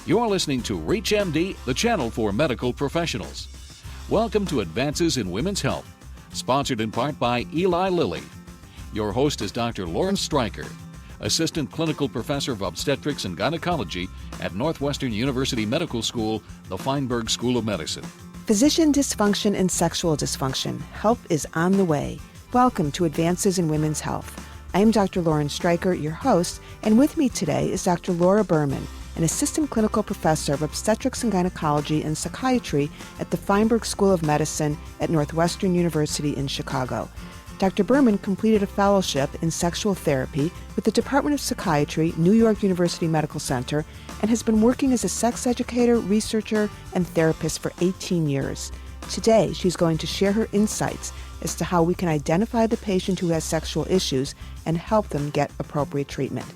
You're listening to ReachMD, the channel for medical professionals. Welcome to Advances in Women's Health, sponsored in part by Eli Lilly. Your host is Dr. Lauren Streicher, Assistant Clinical Professor of Obstetrics and Gynecology at Northwestern University Medical School, the Feinberg School of Medicine. Physician dysfunction and sexual dysfunction. Help is on the way. Welcome to Advances in Women's Health. I am Dr. Lauren Streicher, your host, and with me today is Dr. Laura Berman, an Assistant Clinical Professor of Obstetrics and Gynecology and Psychiatry at the Feinberg School of Medicine at Northwestern University in Chicago. Dr. Berman completed a fellowship in sexual therapy with the Department of Psychiatry, New York University Medical Center, and has been working as a sex educator, researcher, and therapist for 18 years. Today, she's going to share her insights as to how we can identify the patient who has sexual issues and help them get appropriate treatment.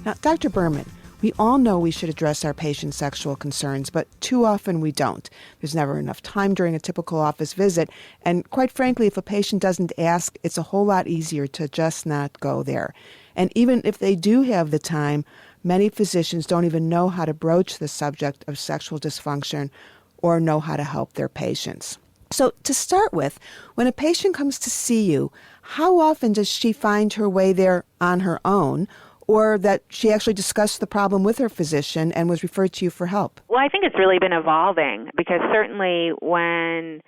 Now, Dr. Berman, we all know we should address our patients' sexual concerns, but too often we don't. There's never enough time during a typical office visit, and quite frankly, if a patient doesn't ask, it's a whole lot easier to just not go there. And even if they do have the time, many physicians don't even know how to broach the subject of sexual dysfunction or know how to help their patients. So to start with, when a patient comes to see you, how often does she find her way there on her own, or that she actually discussed the problem with her physician and was referred to you for help? Well, I think it's really been evolving because certainly when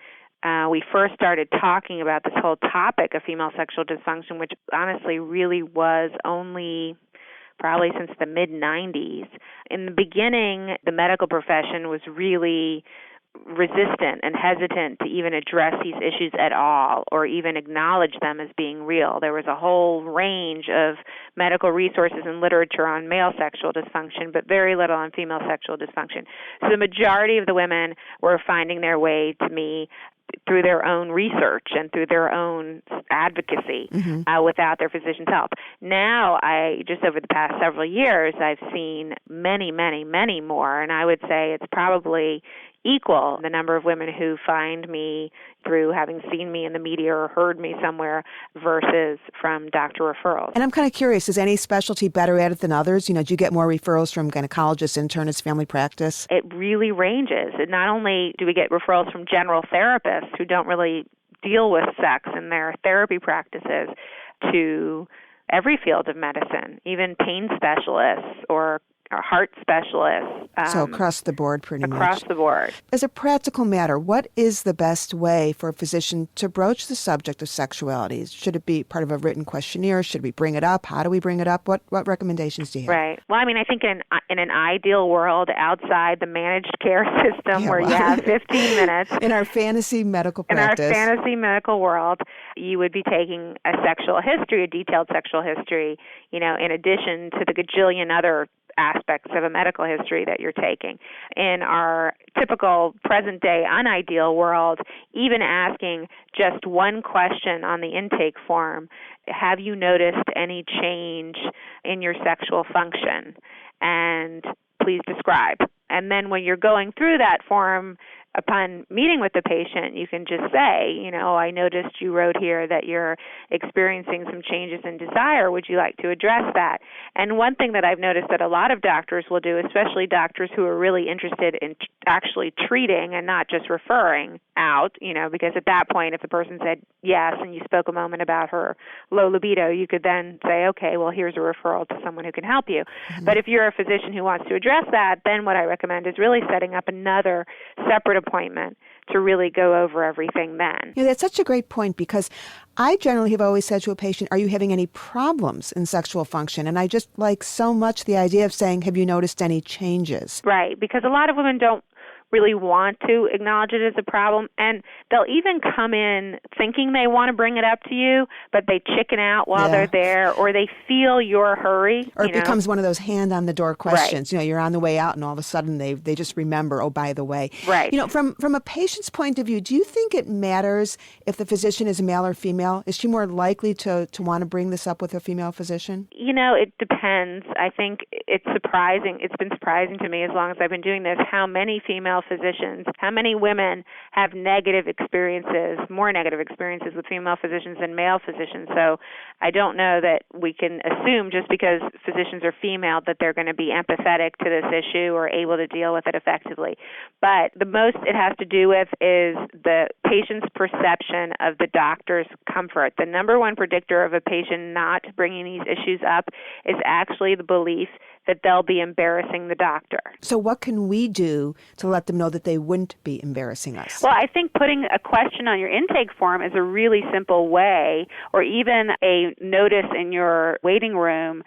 we first started talking about this whole topic of female sexual dysfunction, which honestly really was only probably since the mid-90s, in the beginning, the medical profession was really resistant and hesitant to even address these issues at all or even acknowledge them as being real. There was a whole range of medical resources and literature on male sexual dysfunction, but very little on female sexual dysfunction. So the majority of the women were finding their way to me through their own research and through their own advocacy without their physician's help. Now, just over the past several years, I've seen many, many, many more, and I would say it's probably equal the number of women who find me through having seen me in the media or heard me somewhere versus from doctor referrals. And I'm kind of curious, is any specialty better at it than others? Do you get more referrals from gynecologists, internists, family practice? It really ranges. And not only do we get referrals from general therapists who don't really deal with sex in their therapy practices to every field of medicine, even pain specialists or heart specialists. So across the board, pretty much. Across the board. As a practical matter, what is the best way for a physician to broach the subject of sexuality? Should it be part of a written questionnaire? Should we bring it up? How do we bring it up? What recommendations do you have? Right. Well, I think in an ideal world outside the managed care system you have 15 minutes. In our fantasy medical practice. In our fantasy medical world, you would be taking a detailed sexual history, in addition to the gajillion other aspects of a medical history that you're taking. In our typical present-day unideal world, even asking just one question on the intake form, have you noticed any change in your sexual function? And please describe. And then when you're going through that form, upon meeting with the patient, you can just say, I noticed you wrote here that you're experiencing some changes in desire. Would you like to address that? And one thing that I've noticed that a lot of doctors will do, especially doctors who are really interested in actually treating and not just referring out, because at that point, if the person said yes and you spoke a moment about her low libido, you could then say, okay, well, here's a referral to someone who can help you. But if you're a physician who wants to address that, then what I recommend is really setting up another separate appointment to really go over everything then. That's such a great point because I generally have always said to a patient, are you having any problems in sexual function? And I just like so much the idea of saying, have you noticed any changes? Right, because a lot of women don't really want to acknowledge it as a problem, and they'll even come in thinking they want to bring it up to you, but they chicken out while they're there, or they feel your hurry. Or it becomes one of those hand-on-the-door questions. Right. You're on the way out, and all of a sudden they just remember, oh, by the way. Right. From a patient's point of view, do you think it matters if the physician is male or female? Is she more likely to want to bring this up with her female physician? It depends. I think it's surprising. It's been surprising to me as long as I've been doing this how many female physicians, how many women have negative experiences, more negative experiences with female physicians than male physicians. So I don't know that we can assume just because physicians are female that they're going to be empathetic to this issue or able to deal with it effectively. But the most it has to do with is the patient's perception of the doctor's comfort. The number one predictor of a patient not bringing these issues up is actually the belief that they'll be embarrassing the doctor. So what can we do to let them know that they wouldn't be embarrassing us? Well, I think putting a question on your intake form is a really simple way, or even a notice in your waiting room,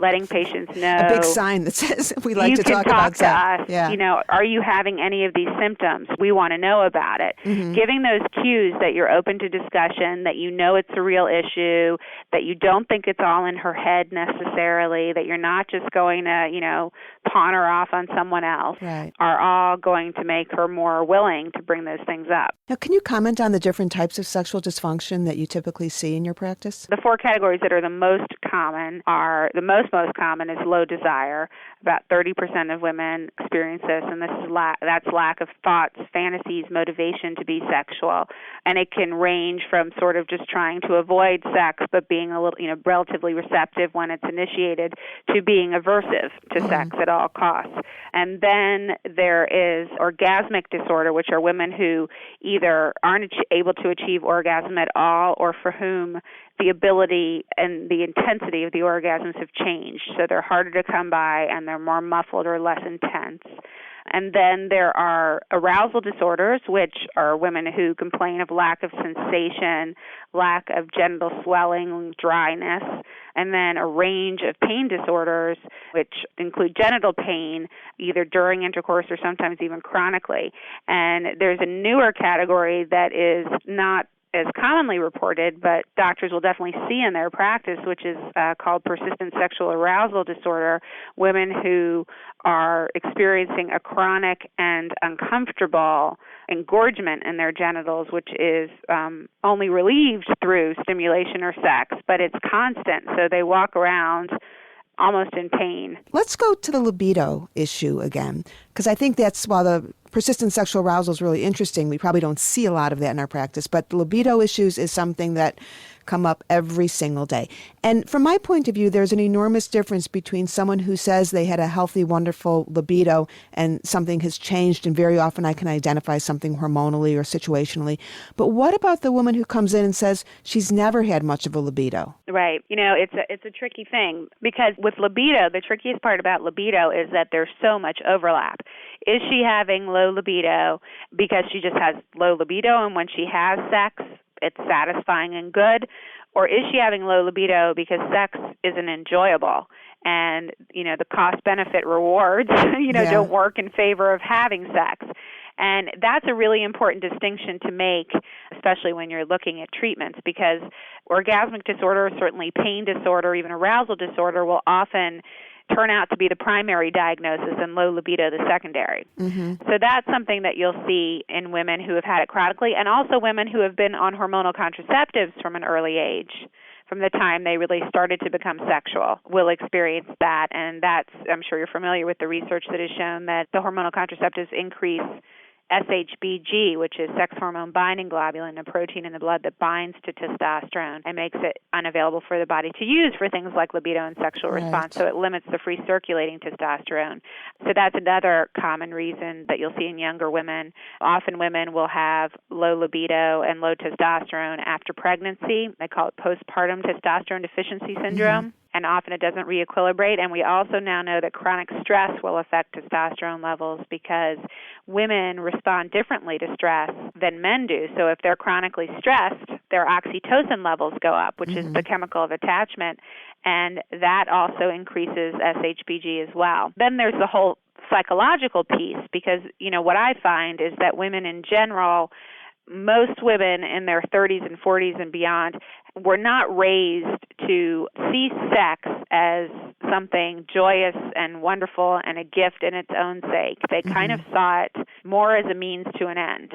letting patients know. A big sign that says we like to talk about sex. You can talk to us. Yeah. Are you having any of these symptoms? We want to know about it. Mm-hmm. Giving those cues that you're open to discussion, that you know it's a real issue, that you don't think it's all in her head necessarily, that you're not just going to, pawn her off on someone else, right, are all going to make her more willing to bring those things up. Now, can you comment on the different types of sexual dysfunction that you typically see in your practice? The four categories that are the most common are, the most common is low desire. About 30% of women experience this, and this is that's lack of thoughts, fantasies, motivation to be sexual. And it can range from sort of just trying to avoid sex but being a little, relatively receptive when it's initiated, to being aversive to sex at all costs. And then there is orgasmic disorder, which are women who either aren't able to achieve orgasm at all, or for whom the ability and the intensity of the orgasms have changed. So they're harder to come by and they're more muffled or less intense. And then there are arousal disorders, which are women who complain of lack of sensation, lack of genital swelling, dryness, and then a range of pain disorders, which include genital pain, either during intercourse or sometimes even chronically. And there's a newer category that is not as commonly reported, but doctors will definitely see in their practice, which is called persistent sexual arousal disorder, women who are experiencing a chronic and uncomfortable engorgement in their genitals, which is only relieved through stimulation or sex, but it's constant, so they walk around almost in pain. Let's go to the libido issue again, because I think that's, while the persistent sexual arousal is really interesting, we probably don't see a lot of that in our practice, but the libido issues is something that come up every single day. And from my point of view, there's an enormous difference between someone who says they had a healthy, wonderful libido and something has changed, and very often I can identify something hormonally or situationally. But what about the woman who comes in and says she's never had much of a libido? Right. It's a tricky thing, because with libido, the trickiest part about libido is that there's so much overlap. Is she having low libido because she just has low libido, and when she has sex, it's satisfying and good? Or is she having low libido because sex isn't enjoyable and, the cost-benefit rewards, don't work in favor of having sex? And that's a really important distinction to make, especially when you're looking at treatments, because orgasmic disorder, certainly pain disorder, even arousal disorder, will often turn out to be the primary diagnosis and low libido the secondary. Mm-hmm. So that's something that you'll see in women who have had it chronically, and also women who have been on hormonal contraceptives from an early age. From the time they really started to become sexual, will experience that. And that's, I'm sure you're familiar with the research that has shown that the hormonal contraceptives increase SHBG, which is sex hormone binding globulin, a protein in the blood that binds to testosterone and makes it unavailable for the body to use for things like libido and sexual response. So it limits the free circulating testosterone. So that's another common reason that you'll see in younger women. Often women will have low libido and low testosterone after pregnancy. They call it postpartum testosterone deficiency syndrome. Mm-hmm. And often it doesn't re-equilibrate. And we also now know that chronic stress will affect testosterone levels, because women respond differently to stress than men do. So if they're chronically stressed, their oxytocin levels go up, which is the chemical of attachment, and that also increases SHBG as well. Then there's the whole psychological piece, because, what I find is that women in general, most women in their 30s and 40s and beyond, were not raised to see sex as something joyous and wonderful and a gift in its own sake. They kind of saw it more as a means to an end,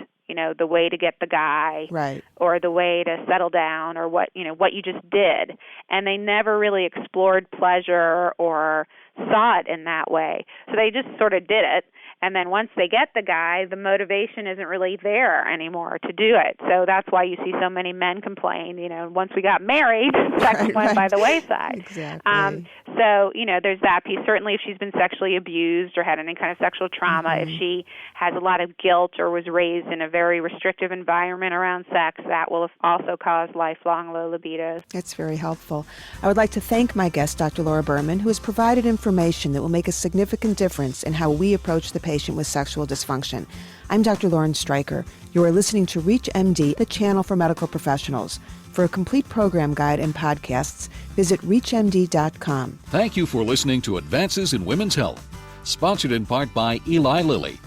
the way to get the guy, right, or the way to settle down, or what you just did. And they never really explored pleasure or saw it in that way. So they just sort of did it. And then once they get the guy, the motivation isn't really there anymore to do it. So that's why you see so many men complain, once we got married, sex went by the wayside. Exactly. So, there's that piece. Certainly if she's been sexually abused or had any kind of sexual trauma, if she has a lot of guilt or was raised in a very restrictive environment around sex, that will also cause lifelong low libido. That's very helpful. I would like to thank my guest, Dr. Laura Berman, who has provided information that will make a significant difference in how we approach the patient with sexual dysfunction. I'm Dr. Lauren Streicher. You are listening to ReachMD, the channel for medical professionals. For a complete program guide and podcasts, visit ReachMD.com. Thank you for listening to Advances in Women's Health, sponsored in part by Eli Lilly,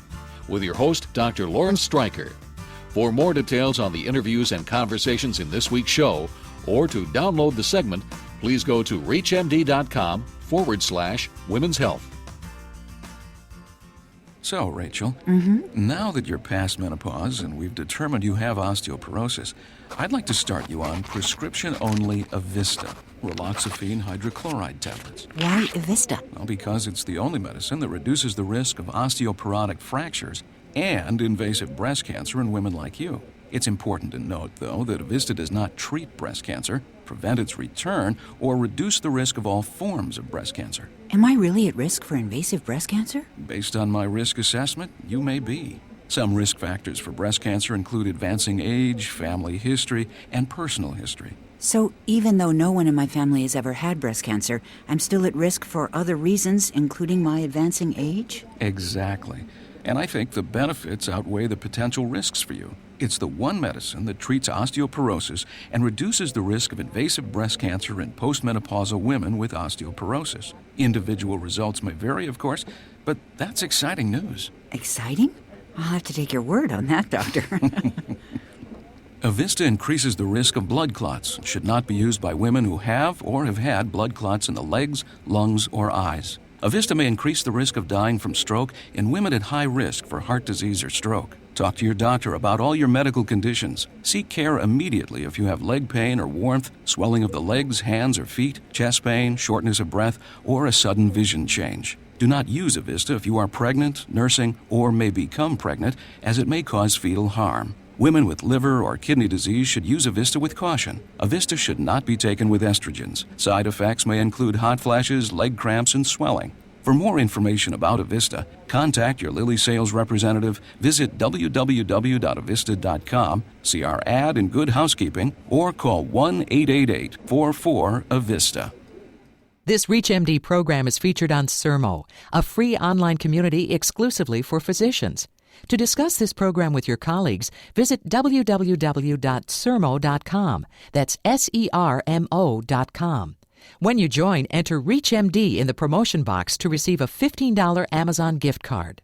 with your host, Dr. Lauren Streicher. For more details on the interviews and conversations in this week's show, or to download the segment, please go to reachmd.com/women's health. So, Rachel, now that you're past menopause and we've determined you have osteoporosis, I'd like to start you on prescription-only Evista, raloxifene hydrochloride tablets. Why Evista? Well, because it's the only medicine that reduces the risk of osteoporotic fractures and invasive breast cancer in women like you. It's important to note, though, that Evista does not treat breast cancer, prevent its return, or reduce the risk of all forms of breast cancer. Am I really at risk for invasive breast cancer? Based on my risk assessment, you may be. Some risk factors for breast cancer include advancing age, family history, and personal history. So even though no one in my family has ever had breast cancer, I'm still at risk for other reasons, including my advancing age? Exactly. And I think the benefits outweigh the potential risks for you. It's the one medicine that treats osteoporosis and reduces the risk of invasive breast cancer in postmenopausal women with osteoporosis. Individual results may vary, of course, but that's exciting news. Exciting? I'll have to take your word on that, doctor. Evista increases the risk of blood clots and should not be used by women who have or have had blood clots in the legs, lungs, or eyes. Evista may increase the risk of dying from stroke in women at high risk for heart disease or stroke. Talk to your doctor about all your medical conditions. Seek care immediately if you have leg pain or warmth, swelling of the legs, hands, or feet, chest pain, shortness of breath, or a sudden vision change. Do not use Evista if you are pregnant, nursing, or may become pregnant, as it may cause fetal harm. Women with liver or kidney disease should use Evista with caution. Evista should not be taken with estrogens. Side effects may include hot flashes, leg cramps, and swelling. For more information about Evista, contact your Lilly sales representative, visit www.evista.com, see our ad in Good Housekeeping, or call 1-888-44-EVISTA. This ReachMD program is featured on Sermo, a free online community exclusively for physicians. To discuss this program with your colleagues, visit www.sermo.com. That's SERMO.com. When you join, enter ReachMD in the promotion box to receive a $15 Amazon gift card.